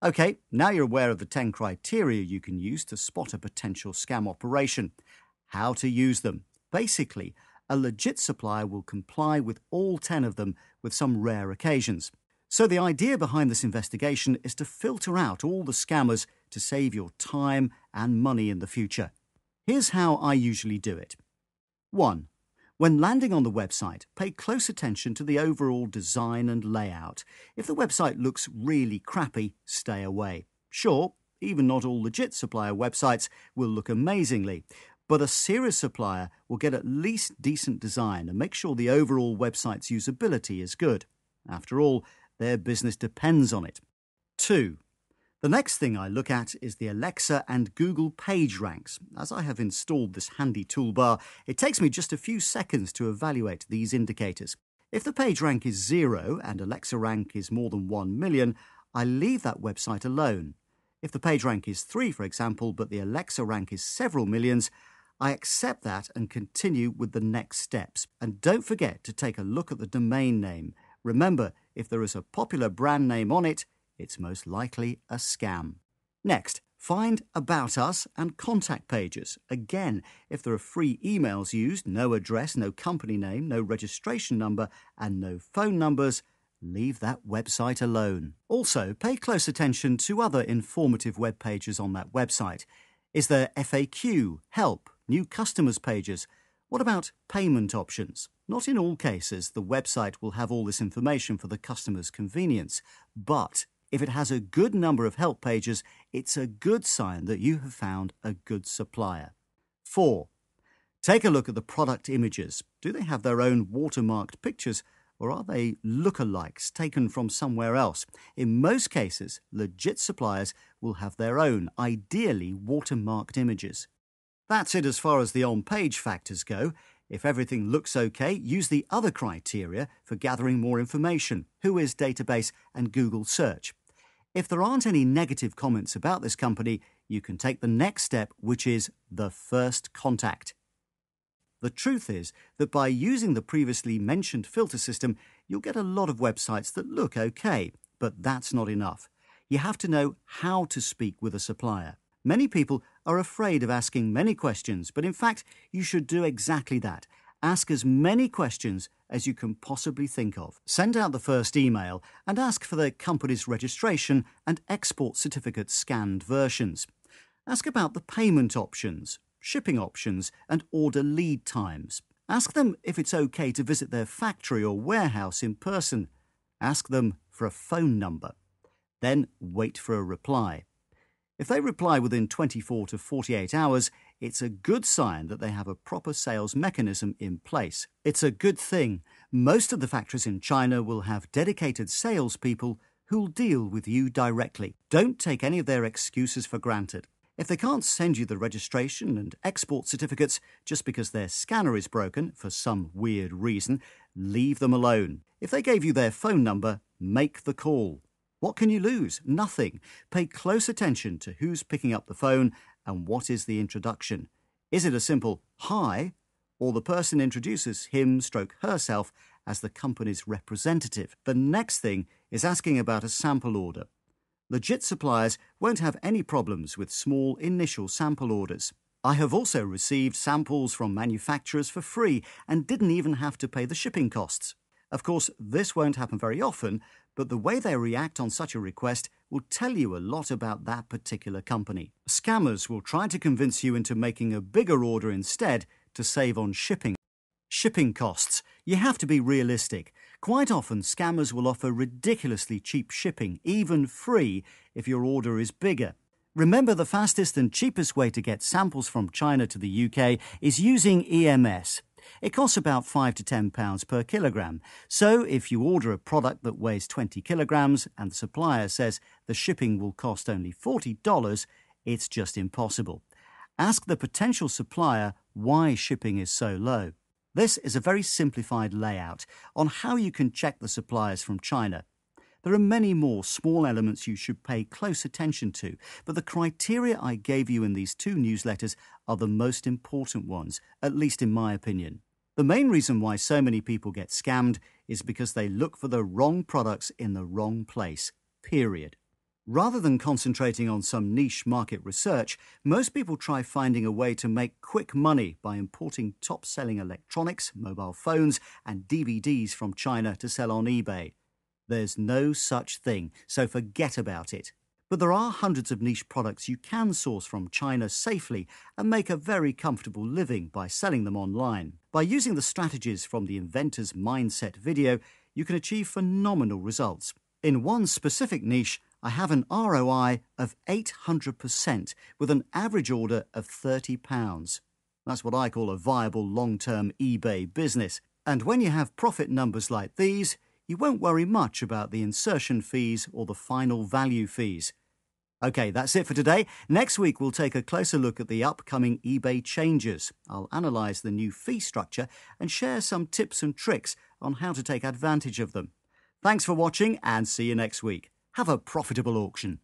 Okay, now you're aware of the 10 criteria you can use to spot a potential scam operation. How to use them. Basically, a legit supplier will comply with all 10 of them with some rare occasions. So the idea behind this investigation is to filter out all the scammers to save your time and money in the future. Here's how I usually do it. 1. When landing on the website, pay close attention to the overall design and layout. If the website looks really crappy, stay away. Sure, even not all legit supplier websites will look amazingly, but a serious supplier will get at least decent design and make sure the overall website's usability is good. After all, their business depends on it. 2. The next thing I look at is the Alexa and Google page ranks. As I have installed this handy toolbar, it takes me just a few seconds to evaluate these indicators. If the page rank is 0 and Alexa rank is more than 1 million, I leave that website alone. If the page rank is 3, for example, but the Alexa rank is several millions, I accept that and continue with the next steps. And don't forget to take a look at the domain name. Remember, if there is a popular brand name on it, it's most likely a scam. Next, find About Us and contact pages. Again, if there are free emails used, no address, no company name, no registration number, and no phone numbers, leave that website alone. Also, pay close attention to other informative web pages on that website. Is there FAQ, help, new customers pages? What about payment options? Not in all cases, the website will have all this information for the customer's convenience, but if it has a good number of help pages, it's a good sign that you have found a good supplier. 4. Take a look at the product images. Do they have their own watermarked pictures, or are they lookalikes taken from somewhere else? In most cases, legit suppliers will have their own, ideally watermarked images. That's it as far as the on-page factors go. If everything looks okay, use the other criteria for gathering more information, Whois database and Google search. If there aren't any negative comments about this company, you can take the next step, which is the first contact. The truth is that by using the previously mentioned filter system, you'll get a lot of websites that look okay, but that's not enough. You have to know how to speak with a supplier. Many people are afraid of asking many questions, but in fact, you should do exactly that. Ask as many questions as you can possibly think of. Send out the first email and ask for the company's registration and export certificate scanned versions. Ask about the payment options, shipping options, and order lead times. Ask them if it's okay to visit their factory or warehouse in person. Ask them for a phone number. Then wait for a reply. If they reply within 24 to 48 hours, it's a good sign that they have a proper sales mechanism in place. It's a good thing. Most of the factories in China will have dedicated salespeople who'll deal with you directly. Don't take any of their excuses for granted. If they can't send you the registration and export certificates just because their scanner is broken for some weird reason, leave them alone. If they gave you their phone number, make the call. What can you lose? Nothing. Pay close attention to who's picking up the phone and what is the introduction. Is it a simple hi, or the person introduces him/herself as the company's representative? The next thing is asking about a sample order. Legit suppliers won't have any problems with small initial sample orders. I have also received samples from manufacturers for free and didn't even have to pay the shipping costs. Of course, this won't happen very often, but the way they react on such a request will tell you a lot about that particular company. Scammers will try to convince you into making a bigger order instead to save on shipping. Shipping costs. You have to be realistic. Quite often, scammers will offer ridiculously cheap shipping, even free, if your order is bigger. Remember, the fastest and cheapest way to get samples from China to the UK is using EMS. It costs about £5 to £10 per kilogram. So if you order a product that weighs 20 kilograms and the supplier says the shipping will cost only $40, it's just impossible. Ask the potential supplier why shipping is so low. This is a very simplified layout on how you can check the suppliers from China. There are many more small elements you should pay close attention to, but the criteria I gave you in these 2 newsletters are the most important ones, at least in my opinion. The main reason why so many people get scammed is because they look for the wrong products in the wrong place, period. Rather than concentrating on some niche market research, most people try finding a way to make quick money by importing top-selling electronics, mobile phones, and DVDs from China to sell on eBay. There's no such thing, so forget about it. But there are hundreds of niche products you can source from China safely and make a very comfortable living by selling them online. By using the strategies from the Inventor's Mindset video, you can achieve phenomenal results. In one specific niche, I have an ROI of 800% with an average order of £30. That's what I call a viable long-term eBay business. And when you have profit numbers like these, you won't worry much about the insertion fees or the final value fees. OK, that's it for today. Next week, we'll take a closer look at the upcoming eBay changes. I'll analyse the new fee structure and share some tips and tricks on how to take advantage of them. Thanks for watching and see you next week. Have a profitable auction.